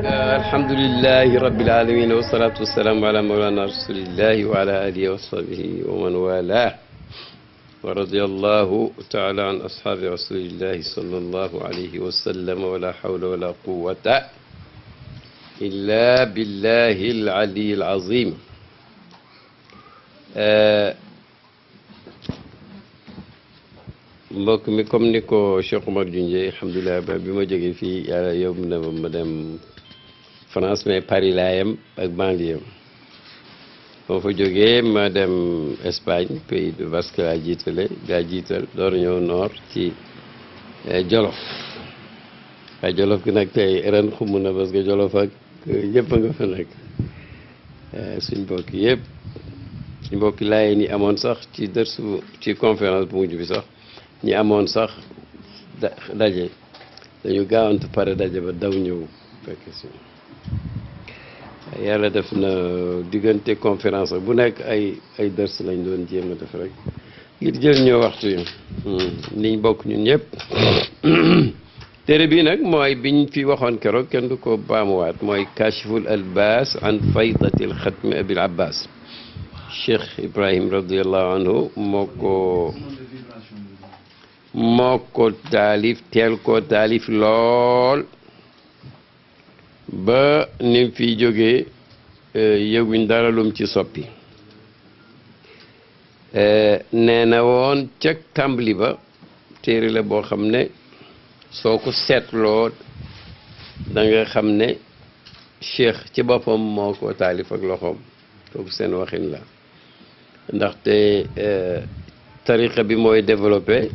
alhamdulillahi rabbil alamin wa salatu wassalamu ala mawlana rasulillahi wa ala alihi wa sahbihi wa man walah wa radiyallahu ta'ala an ashabi rasulillahi sallallahu alayhi wa sallam wa la hawla wa la quwwata illa billahi al-ali al-azim. mbokk mi comme ni ko Cheikh Oumar junjee alhamdulilah bi ma jógee fii yàlla yóbbu na ma dem France, mais Paris laa yem ak banlieue boo fa jógee ma dem Espagne pays de Basque laa jiital door ñëw nord ci Jolof waaye Jolof gi nag tey ren xumb na parce que Jolof ak yëpp a nga fa nekk suñ mbokk yëpp suñ mbokki laayee ni amoon sax ci dërsu ci conférence bu mujj bi sax ñi amoon sax daje dañu gaawantu pare daje ba daw ñëw fekk si yàlla def na diggante conférence bu nekk ay dërs lañ doon jéem a def rek ngir jël ñoo waxtu yi niñ bokk ñun ñëpp. téere bi nag mooy biñ fi waxoon keroog kenn du ko baamuwaat mooy kashiful albas an faydatil xatmi abil abbas Cheikh Ibrahim radiallahu anhu moo ko taalif teel koo taalif lool ba nim fi jógee yëguñ dara lum ci soppi. nee na woon ca tàmbali ba téere la boo xam ne soo ko seetloo da nga xam ne cheikh ci boppam moo ko taalif ak loxoom kooku seen waxin la ndaxte tariqa bi mooy développé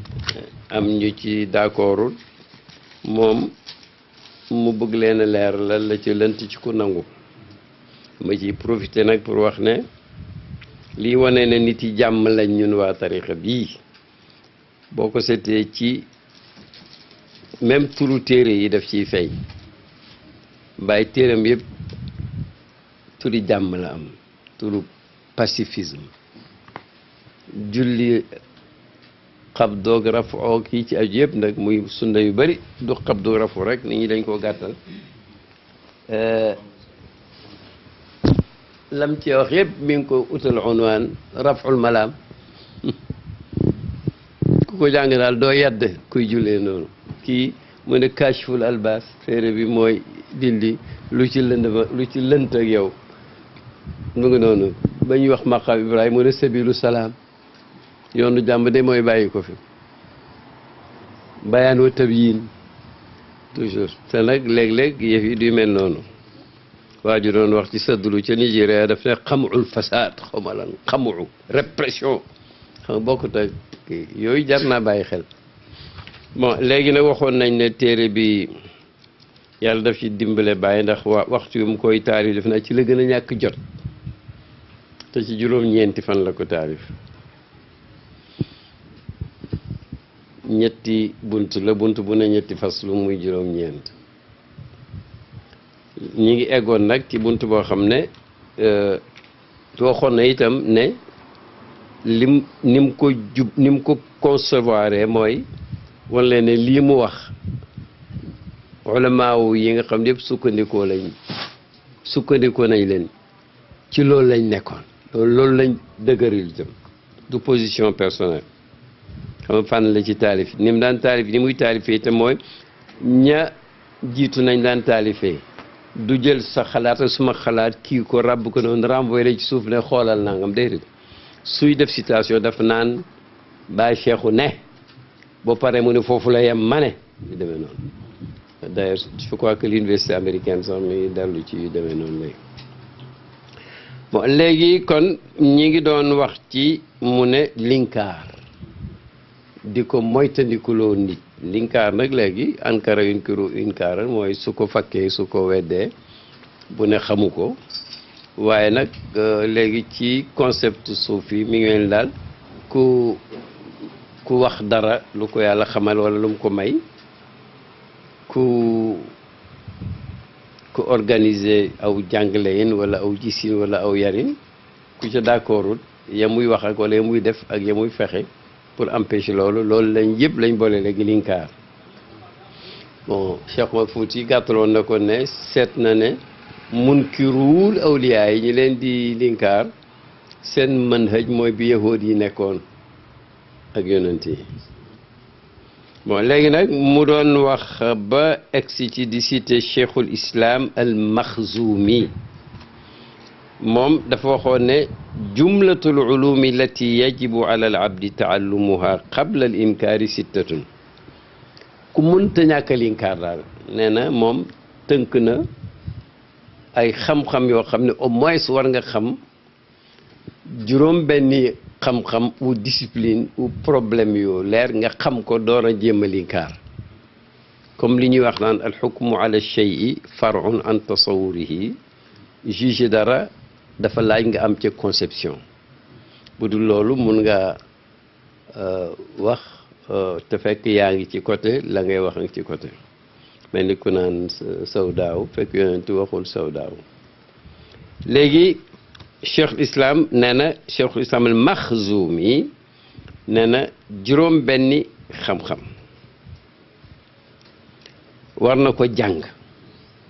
am ñu ci d'accordul moom mu bëgg leen a leer la ci lënt ci ku nangu ma ci profité nag pour wax ne lii wane ne nit yi jàmm lañ ñun waa tariqa bii boo ko seetee ci même turu téere yi daf ciy feeñ bàyyi téeram yëpp turi jàmm la am turu pacifisme julli xabdoog rafoo kii ci aju yëpp nag muy sunna yu bari du xabdoog rafu rek nit ñi dañ koo gàttal lam ci wax yëpp mi ngi ko utal unwaan raful malaam ku ko jàng daal doo yedd kuy jullee noonu kii mu ne kashful albas téere bi mooy dindi lu ci lënt ak yow mu ngi noonu ba ñuy wax maqaam Ibrahima mu ne sabilu salaam yoonu jàmm de mooy bàyyi ko fi bayaan wa tabyin toujours te nag léeg-léeg yëf yi du mel noonu waa ju doon wax ci sëddulu ca Nigéria daf ne xamul fasaad xawma lan xamul répression xam bokkut ak yooyu jar naa bàyyi xel. bon léegi nag waxoon nañ ne téere bi yàlla daf ci dimbale bàyyi ndax waxtu yu mu koy taarif def naa ci la gën a ñàkk jot te ci juróom-ñeenti fan la ko taarif ñetti bunt la bunt bu ne ñetti faslu muy juróom-ñeent ñi ngi eggoon nag ci bunt boo xam ne waxoon na itam ne ni mu ko concevoir mooy wala ne lii mu wax ulamaaw yi nga xam ne yëpp sukkandikoo nañ leen ci loolu lañ nekkoon loolu lañ dëgëril itam du position personnelle xam nga fànn la ci taalif ni mu daan taalif ni muy taalifee te mooy ña jiitu nañ daan taalifee du jël sa xalaat ak suma xalaat kii ko ràbb ko noonu renvoyé la ci suuf ne xoolal nangam déedéet suy def citation dafa naan Baay Cheikhu ne boo paree mu ne foofu la yem ma ne yu demee noonu d'ailleurs je crois que l'université américaine sax mi ngi dellu ci yu demee noonu léegi bon léegi kon ñi ngi doon wax ci mu ne linkaar di ko moytandikuloo nit linkaar nag léegi ankara yunkiru inkaaran mooy su ko fakkee su ko weddee bu ne xamu ko waaye nag léegi ci concept suufi mi ngi leen daal ku wax dara lu ko yàlla xamal wala lu mu ko may ku organiser aw jàngaleyin wala aw gisin wala aw yarin ku ca d'accordul ya muy wax ak wala ya muy def ak ya muy fexe pour empêcher loolu lañ yëpp lañ boole léegi linkaar bon Cheikh Omar Fouti gàttaloon na ko ne seet na ne munkiruul awliyaa yi ñi leen di linkaar seen manhaj mooy bi yahood yi nekkoon ak yonent yi bon léegi nag mu doon wax ba egsi ci di cité cheikhul islam al maxzumi moom dafa waxoon ne jumlatul ulumi allati yajibu ala al abdi taallumuha qabla al inkaari sittatun ku mënta ñàkkal inkaar daal nee na moom tënk na ay xam-xam yoo xam ne au moins war nga xam juróom benni xam-xam ou discipline ou problème yoo leer nga xam ko door a jéem a linkaar comme li ñuy wax naan alxukmu ala cheyi farun an tasawurihi juge dara dafa laaj nga am ca conception bu dul loolu mun nga wax te fekk yaa ngi ci côté la ngay wax ngi ci côté mel ni ku naan sawdaaw fekk yonentu waxul sawdaaw léegi cheikhul islam nee na cheikhul islam al maxzumi nee na juróom benni xam-xam war na ko jàng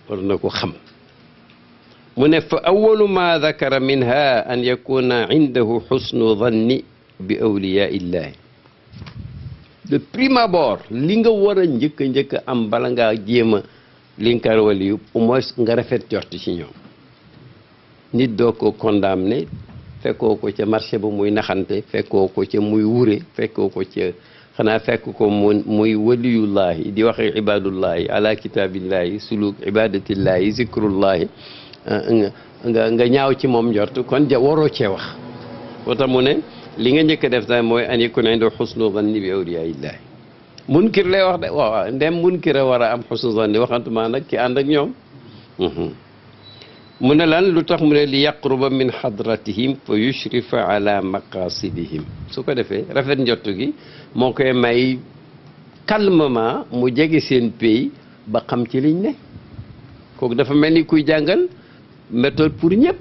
war na ko xam mu ne fa awalu ma dakara minha an yakuna indahu xusnu danni bi awliyaa illahi de prime abord li nga war a njëkk a am bala ngaa jéem a linkaar waliyu au moins nga rafet jort ci ñoom nit doo ko condamné fekkoo ko ca marché ba muy naxante fekkoo ko ca muy wure fekkoo ko ca xanaa fekk ko muy waliyullahi di waxe ibadullahi ala kitabillahi suluk ibadatillahi zikrullahi nga ñaaw ci moom njort kon waroo cee wax boo tax mu ne li nga njëkk a def tamit mooy an yakuna indahu husnu zanni bi awliyaillahi munkir lay wax de waaw ndem munkir a war a am husnu zanni waxantuma nag ki ànd ak ñoom mu ne lan lu tax mu ne li yaqruba min hadratihim fa yushrifa ala maqasidihim su ko defee rafet njott gi moo koy may calmement mu jege seen pays ba xam ci liñ ne kooku dafa mel ni kuy jàngal méthode pour ñëpp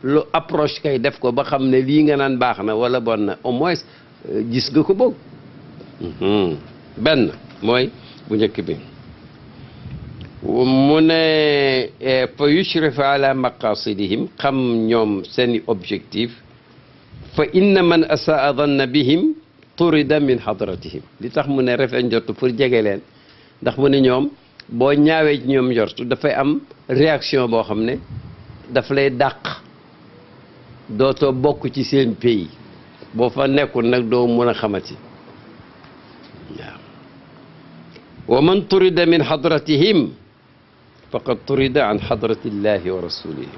lu approche kay def ko ba xam ne lii nga naan baax na wala bon na au moins gis nga ko boog benn mooy bu njëkk bi mu ne fa yushrifa ala maqasidihim xam ñoom seeni objectif fa inna man asaa danna bihim turida min hadratihim li tax mu ne rafet njort pour jege leen ndax mu ne ñoom boo ñaawee ci ñoom njort dafay am réaction boo xam ne daf lay dàq dootoo bokk ci seen pays boo fa nekkul nag doo mën a xamati waaw wa man turida min hadratihim faqad turida an hadratillahi wa rasulihi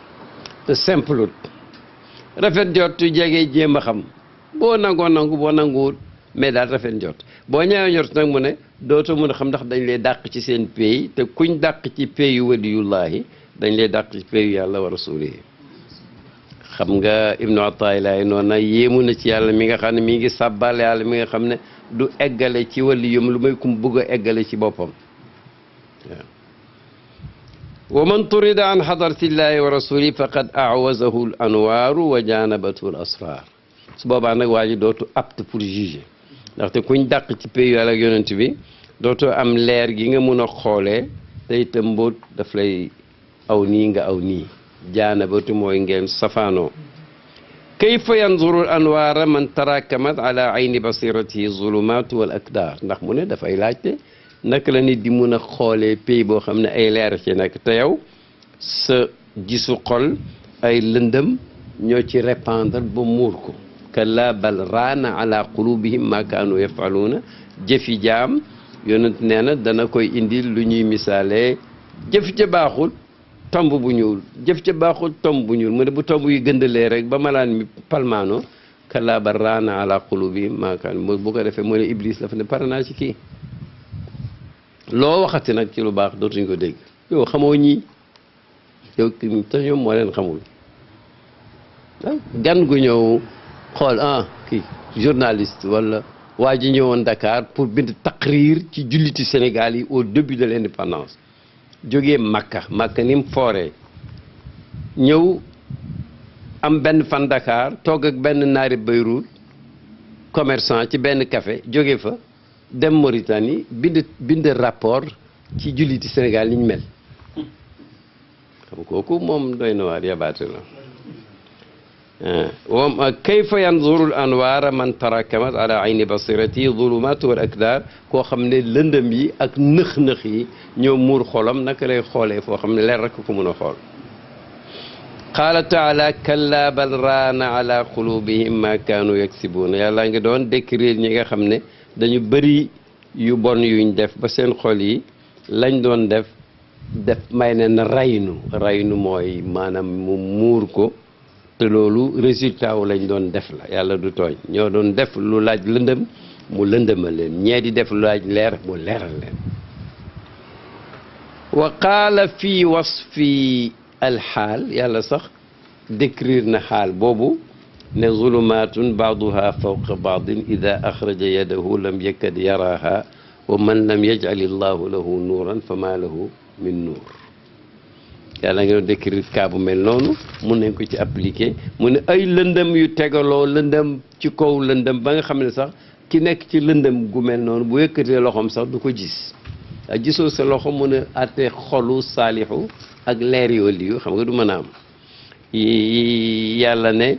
te simple rafet njort jege jéem a xam boo nangoo nangu boo nanguwul mais daal rafet njort boo ñaawee njort nag mu ne dootoo mën a xam ndax dañ lay dàq ci seen pays te kuñ dàq ci pays yu waliyullahi dañ lay dàq ci pays yàlla wa rasulihi xam nga ibnu Ataillah noonu na yéemu na ci yàlla mi nga xam ne mi ngi sàbbal yàlla mi nga xam ne du eggale ci waliyum lu may kum bëgg a eggale ci boppam waaw wa man turida an hadratillahi wa rasulihi faqad awazahu l anwaaru wa janabathu l asrar su boobaa nag waa ji dootu apte pour juger ndaxte kuñ dàq ci pays yàlla ak yonent bi dootoo am leer gi nga mun a xoolee te itam mbóot daf lay aw nii nga aw nii jaanabatu mooy ngeen safaanoo kayfa yanzuru al anwaara man tarakamat ala ayni basiratihi zulumaatu wal akdaar ndax mu ne dafay laajte naka la nit di mun a xoolee pays boo xam ne ay leer ci nekk te yow sa gisu xol ay lëndëm ñoo ci répandre ba muur ko kalla bal raana ala qulubihim ma kaanu yafaluuna jëfi jaam yonent nee na dana koy indi lu ñuy misaalee jëf ca baaxul tomb bu ñuul jëf ca baaxul tomb bu ñuul mu ne bu tomb yu gëndalee rek ba malaan mi palmaano kalla bal raana ala qulubihim ma kaanu bu ko defee mu ne Iblis dafa ne pare naa ci kii loo waxati nag ci lu baax dootuñ ko dégg yow xamoo ñii yow te ñoom moo leen xamul gan gu ñëw xool kii journaliste wala waa ji ñëwoon Dakar pour bind taqrir ci julliti Sénégal yi au début de l'indépendance jógee Makka ni mu fooree ñëw am benn fan Dakar toog ak benn naari Beyrouth commerçant ci benn café jóge fa dem Mauritanie bind rapport ci julliti Sénégal ni ñu mel xam kooku moom doy na waar yabaate la kayfa yanzuru al anwaara man tarakamat ala ayni basirati zulumaatu wal akdaar koo xam ne lëndëm yi ak nëx-nëx yi ñoo muur xolam naka lay xoolee foo xam ne leer rek ko mën a xool qaala taala kalla bal raana ala qulubihim ma kaanu yaksibuuna yàlla ngi doon décrire ñi nga xam ne dañu bëri yu bon yuñ def ba seen xol yi lañ doon def may ne na raynu mooy maanaam mu muur ko te loolu résultat wu lañ doon def la yàlla du tooñ ñoo doon def lu laaj lëndëm mu lëndëmal leen ñee di def lu laaj leer mu leeral leen wa qaala fii wasfi alxaal yàlla sax décrire na xaal boobu ne zulumaatun baaduha fawqa baadin ida axraja yadahu lam yakad yaraha wa man lam yajcal illahu lahu nuuran fa ma lahu min nuur yàlla nga doon décrire cas bu mel noonu mun nañ ko ci appliquer mu ne ay lëndëm yu tegaloo lëndëm ci kaw lëndëm ba nga xam ne sax ki nekk ci lëndëm gu mel noonu bu yëkkatee loxoom sax du ko gis a gisoo sa loxo mun a àtte xolu saalixu ak leer yu waliyu xam nga du mën a am yàlla ne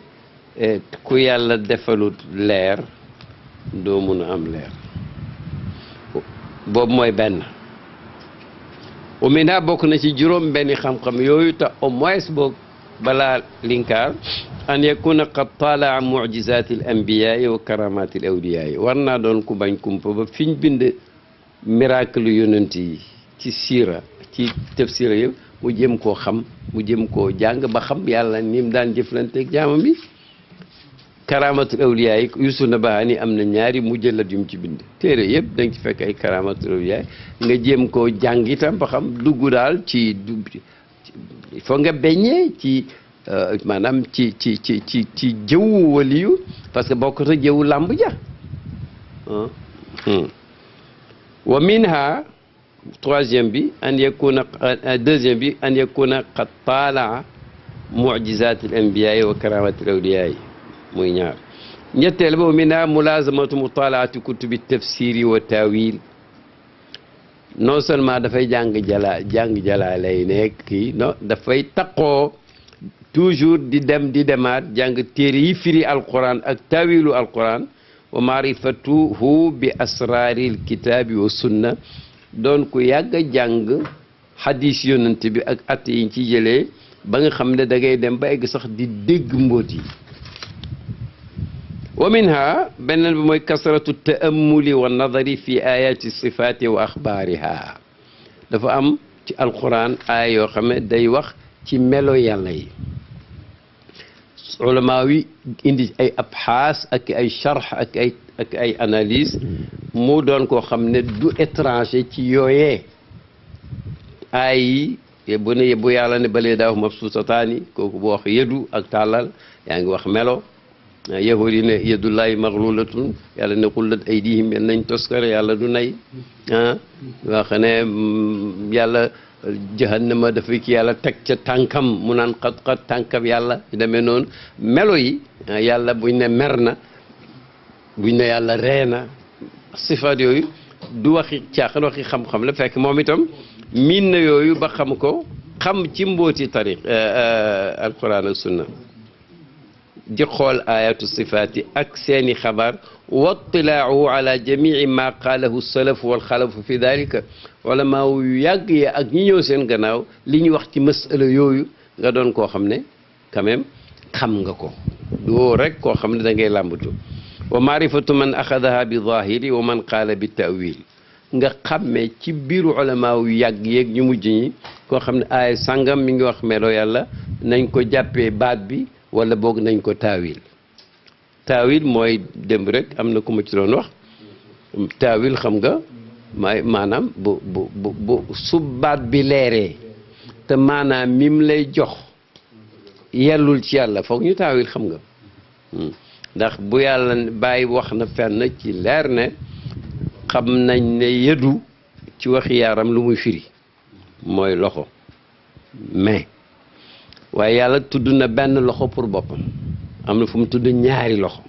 ku yàlla defalut leer doo mun a am leer boobu mooy benn umina bokk na ci juróom benni xam-xam yooyu te au moins boog balaa linkaar an yakuna qad talaa mujizati al anbiyaai wa karamati al awliyaai war naa doon ku bañ kumpa ba fiñ bind miracle yonent yi ci siira ci tafsira yëpp mu jëm koo xam mu jëm koo jàng ba xam yàlla ni mu daan jëflanteeg jaamam bi karamatul awliyaa yi Yusuf Nabahani am na ñaari mujallad yu mu ci bind téere yëpp da nga ci fekk ay karamatul awliyaa nga jéem koo jàng itam ba xam dugg daal ci foo nga beññee ci maanaam ci jëwu waliyu parce que bokkut ak jëwu làmb ja wa minha troisième bi an yakuna deuxième bi an yakuna qad talaa mujizat al anbiyaa wa karamat al awliyaa muy ñaar ñetteel ba mina mulazamatu mutalaati kutubi tafsiri wa tawil non seulement dafay jàng jalaa lay nekk kii non dafay taqoo toujours di demaat jàng téere yi firi alquran ak tawilu alquran wa maarifatuhu bi asrari alkitabi wa sunna doon ku yàgg a jàng hadis yonent bi ak at yiñ ci jëlee ba nga xam ne da ngay dem ba egg sax di dégg mbóot yi wa minha beneen bi mooy kasratu taamuli wa nadari fi ayati sifati wa axbaariha dafa am ci alquran aaya yoo xam ne day wax ci melo yàlla yi ulama yi indi ay abxaas ak ay charx ak ay analyse mu doon koo xam ne du étranger ci yooyee ay yi bu ne bu yàlla ne balee daa wax mabsuutataani kooku bu wax yëdu ak tàllal yaa ngi wax melo yahudi yi ne yadullahi maglulatun yàlla ne xullat aydihim yal nañ toskare yàlla du nay wax ne yàlla jahannama dafay ki yàlla teg ca tànkam mu naan xat-xat tànkam yàlla demee noonu melo yi yàlla buñ ne mer na buñ ne yàlla ree na sifaat yooyu du waxi caaxaan waxi xam-xam la fekk moom itam miin na yooyu ba xam ko xam ci mbooti tariq alquran ak sunna di xool ayatu sifaati ak seeni xabaar wa ittilaahu ala jamii ma qaalahu salafu wal xalafu fi dalika ulama yu yàgg yi ak ñi ñëw seen gannaaw li ñu wax ci masala yooyu nga doon koo xam ne quand même xam nga ko doo rek koo xam ne da ngay làmbatu wa maarifatu man axadaha bi zahiri wa man qaala bi tawil nga xàmmee ci biiru ulama yu yàgg yeeg ñu mujj ñi koo xam ne aaya sàngam mi ngi wax melo yàlla nañ ko jàppee baat bi wala boog nañ ko taawil taawil mooy démb rek am na ku ma ci doon wax taawil xam nga maanaam bu su baat bi leeree te maanaam mim lay jox yellul ci yàlla foog ñu taawil xam nga ndax bu yàlla bàyyi wax na fenn ci leer ne xam nañ ne yëdu ci waxi yaaram lu muy firi mooy loxo mais waaye yàlla tudd na benn loxo pour boppam am na fu mu tudd ñaari loxo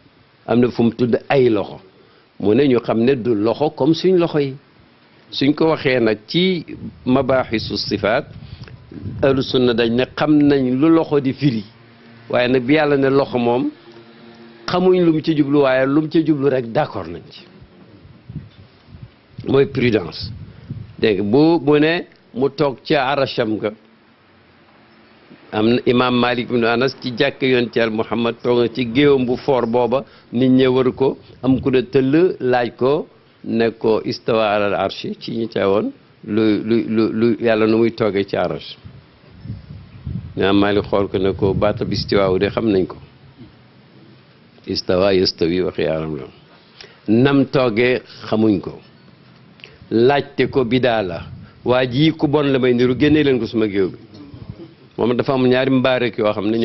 am na fu mu tudd ay loxo mu ne ñu xam ne du loxo comme suñ loxo yi suñ ko waxee nag ci mabaaxisu sifaat ahlu sunna dañ ne xam nañ lu loxo di firi waaye nag bi yàlla ne loxo moom xamuñ lu mu ci jublu waaye lu mu ci jublu rek d'accord nañ ci mooy prudence dégg bu ne mu toog ca arasham ga am na imam Malik ibn Anas ci jàkk yoon ci Muhammad toog na ci géewam bu foor booba nit ñi wër ko am ku ne tëll laaj ko ne ko istawa alal arshi ci ñi teewoon lu yàlla nu muy toogee ci arash imam Malik xool ko ne ko baatab istiwaawu de xam nañ ko istawa yastawi wax yaaram la nam toogee xamuñ ko laajte ko bidaa la waa ji ku bon la may niru génnee leen ko suma géew bi moom dafa am ñaari mbaareek yoo xam ne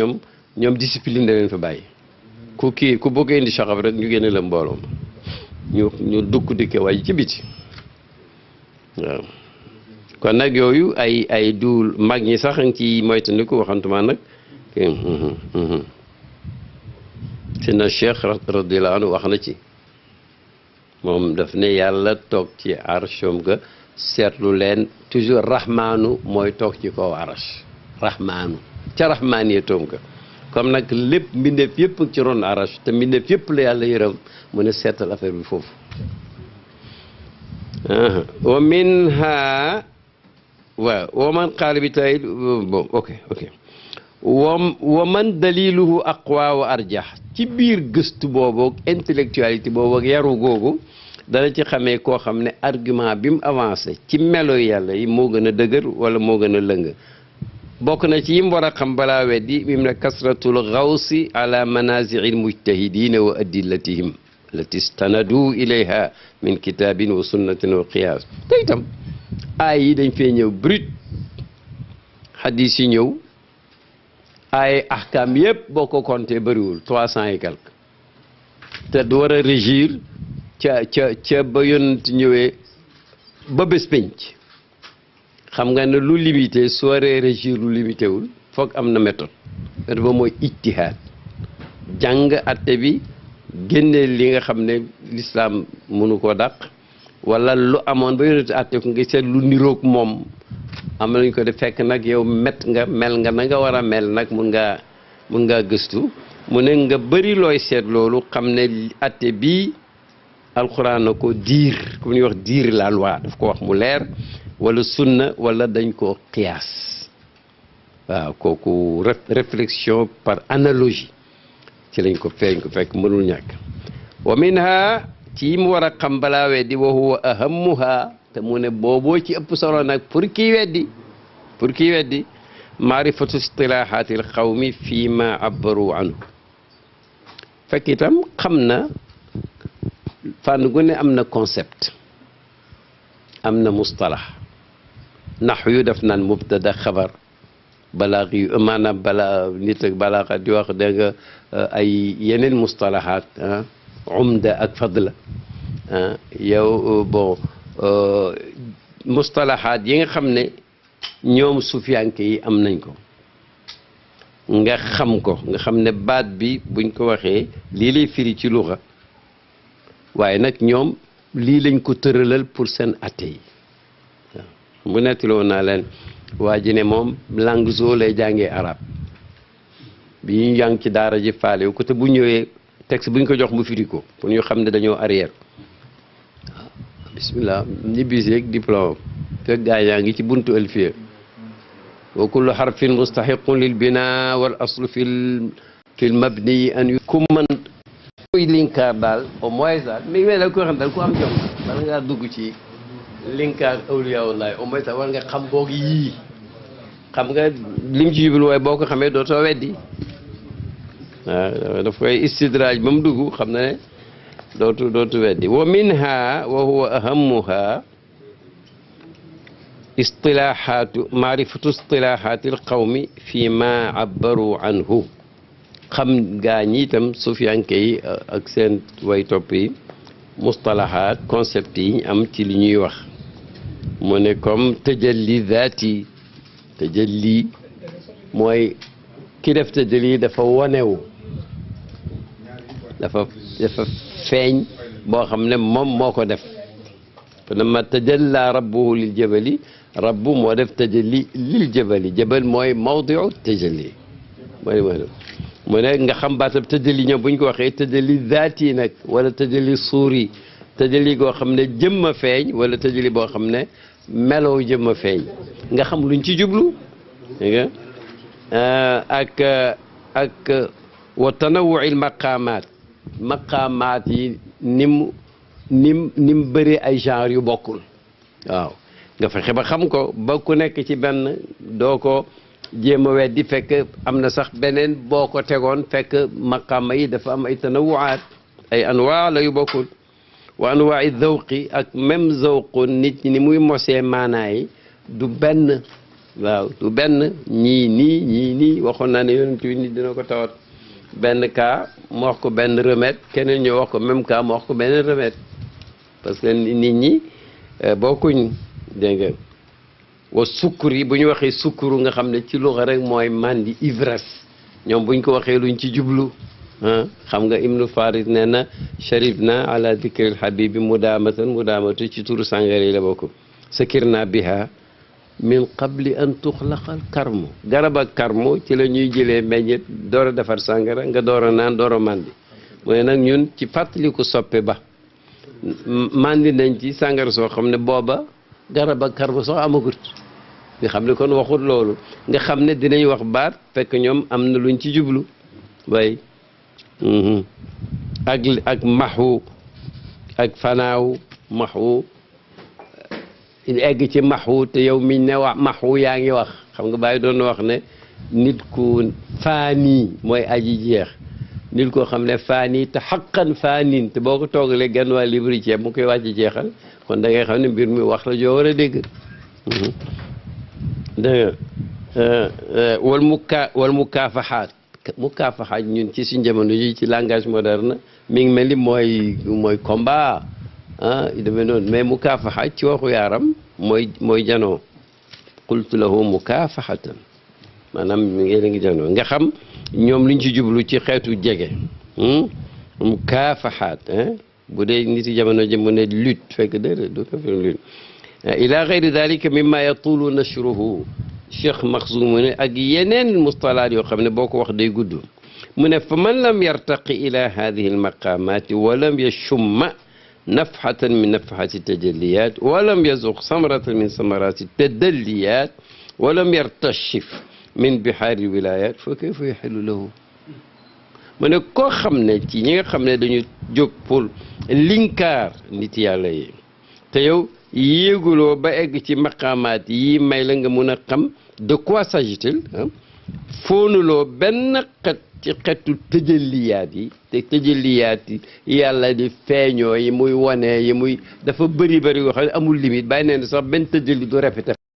ñoom discipline da leen fa bàyyi ku bëgg indi saxaf rek ñu génne la mbooloo ñu dukk dikke waa ji ci biti waaw kon nag yooyu ay duul mag ñi sax nga ci moytandiku waxantuma nag sina cheikh radiyallahu anhu wax na ci moom daf ne yàlla toog ci arshom ga seetlu leen toujours rahmaanu mooy toog ci kaw arsh rahmaanu ca rahmaan yee toom ka comme nag lépp mbindeef yëpp ci ron arsh te mbindeef yëpp la yàlla yërëm mu ne seetal affaire bi foofu wa minha waaw wa man qaala bi tawil bon ok wa man daliluhu aqwa wa arjah ci biir gëstu boobu intellectualité boobu ak yaru googu dana ci xamee koo xam ne argument bi mu avancé ci melo yàlla yi moo gën a dëgër wala moo gën a lëng bokk na ci yim war a xam balaa weddi mim ne kasratul gawsi ala manazil mujtahidina wa adillatihim lati stanadu ilayha min kitabin wa sunnatin wa qiyas te itam aay yi dañ fee ñëw brut hadis yi ñëw ay ahkam yëpp boo ko compté bëriwul 300 et quelque te du war a régir ca ba yonent ñëwee ba bés penc xam nga ne lu limité su waree régir lu limité wul foog am na méthode méthode ba mooy ijtihaad jàng atte bi génne li nga xam ne l'islam mënu koo dàq wala lu amoon ba yonent atte ko nga seet lu niroog moom am nañu ko def fekk nag yow mel nga na nga war a mel nag mun ngaa gëstu mu ne nga bëri looy seet loolu xam ne atte bii alxuraan na ko diir ku ñuy wax diir la loi daf ko wax mu leer wala sunna wala dañ ko qiyaas waaw kooku réflexion par analogie ci lañ ko fekk mënul ñàkk wa minha ci mu war a xam balaa weddi wa huwa ahammuha te mu ne booboo ci ëpp solo nag pour kii weddi maarifatu istilaahaati al qawmi fii ma abbaru anhu fekk itam xam na fànn gu ne am na concept am na mustalax naxu yu def naan mubtada xabar balaax yu maanaam balaa nit ak balaaxa di wax dégg nga ay yeneen mustalaxaat umda ak fadla yow bon mustalaxaat yi nga xam ne ñoom sufiyanke yi am nañ ko nga xam ne baat bi buñ ko waxee lii lay firi ci luxa waaye nag ñoom lii lañ ko tëralal pour seen atte yi waaw bu nettiloo naa leen waa ji ne moom langue zoo lay jàngee arab bi ñu jàng ci daara ji faale ko te bu ñëwee texte bu ñu ko jox mu firi ko pour ñu xam ne dañoo arrière waaw bismillah ñibbisi rek diplôme fekk gaa yaa ngi ci buntu alfiya wa kullu harfin mustahiqun lil bina wal aslu fil mabni an yu ku man koy linkaar daal au moins daal mi ngi mel ne ko xam daal ku am jom bala ngaa dugg ci linkaar awliyaullahi au moins war nga xam boog yii xam nga lim ci jublu waaye boo ko xamee dootoo weddi waaw daf koy istidraaj ba mu dugg xam na ne dootu weddi wa minha wa huwa ahammuha maarifatu istilaahaati alqawmi fi ma abbaru anhu xam gaa ñi itam sufiyanke yi ak seen way topp yi mustalahaat concept yi am ci li ñuy wax mu ne comme tajalli zaati tajalli mooy ki def tajalli dafa wanewu dafa feeñ boo xam ne moom moo ko def falamma tajalla rabbuhu lil jabali rabbu moo def tajalli lil jabali jabal mooy mawdiu tajalli mu ne nga xam baatab tajalli ñoom bu ñu ko waxee tajalli zaati nag wala tajalli suuri tajalli goo xam ne jëmma feeñ wala tajalli boo xam ne melow jëmma feeñ nga xam luñ ci jublu dégg nga ak wa tanawu'il maqaamaat yi nim bëri ay genre yu bokkul waaw nga fexe ba xam ko ba ku nekk ci benn doo ko jéem a weddi fekk am na sax beneen boo ko tegoon fekk maqaama yi dafa am ay tanawu'aat ay anwaa la yu bokkul wa anwaa'i zawqi ak même zawqu nit ñi ni muy mosee maanaa yi du benn waaw du benn ñii nii waxoon naa ne yonent bi nit dina ko tawat benn cas mu wax ko benn remède keneen ñu wax ko même cas mu wax ko benn remède parce que nit ñi bokkuñ dégg nga wa sukkur yi bu ñu waxee sukkuru nga xam ne ci luxa rek mooy mandi ivresse ñoom buñ ko waxee luñ ci jublu xam nga ibnu farid nee na sharib na ala dikril habibi mudaamatu ci turu sàngara yi la bokk sakirna biha min qabli an tuxlaqal karmu garab ak karmu ci la ñuy jëlee meññet door a defar sàngara nga door a naan door a mandi mu ne nag ñun ci fàttaliku soppe ba mandi nañ ci sàngara soo xam ne booba garab ak karmu soo amagut nga xam ne kon waxut loolu nga xam ne dinañ wax baat fekk ñoom am na luñ ci jublu way ak maxu ak fanaaw maxu egg ci maxu te yow miñ ne wax maxu yaa ngi wax xam nga bàyyi doon wax ne nit ku faanii mooy aji jeex nit koo xam ne faanii te xaqan faanin te boo ko toogalee genn waa libri ceeb mu koy wàcc jeexal kon da ngay xam ne mbir mi wax la joo war a dégg dégg nga wal mukaafaxaat ñun ci suñ jamono ji ci langage moderne mi ngi mel ni mooy combat yu demee noonu mais mukaafaxaat ci waxu yaaram mooy janoo qultu lahu mukaafaxatan maanaam ngeen ngi janoo nga xam ñoom luñ ci jublu ci xeetu jege mukaafaxaat bu dee nit yi jamono ji mu ne lutte fekk déedéet du ko fi lutte ila gayri dalika mimma yatulu nashruhu Cheikh Maxzum mu ne ak yeneen mustalaat yoo xam ne boo ko wax day gudd mu ne fa man lam yartaqi ila hadihi almaqamati wa lam yashumma nafhatan min nafhati tajalliyat wa lam yazuq samratan min samarati tadalliyat wa lam yartashif min bihaari wilayat fa kayfa yaxillu lahu mu ne koo xam ne ci ñi nga xam ne dañu jóg pour linkaar nit yàlla yi te yow yéeguloo ba egg ci maqaamaat yi may la nga mun a xam de quoi s'agit-il foonuloo benn xet ci xetu tëjaliyaat yi te tëjaliyaat yi yàlla di feeñoo yi muy wane yi muy dafa bëri yoo xam ne amul limite bàyyi neen sax benn tëjali du répété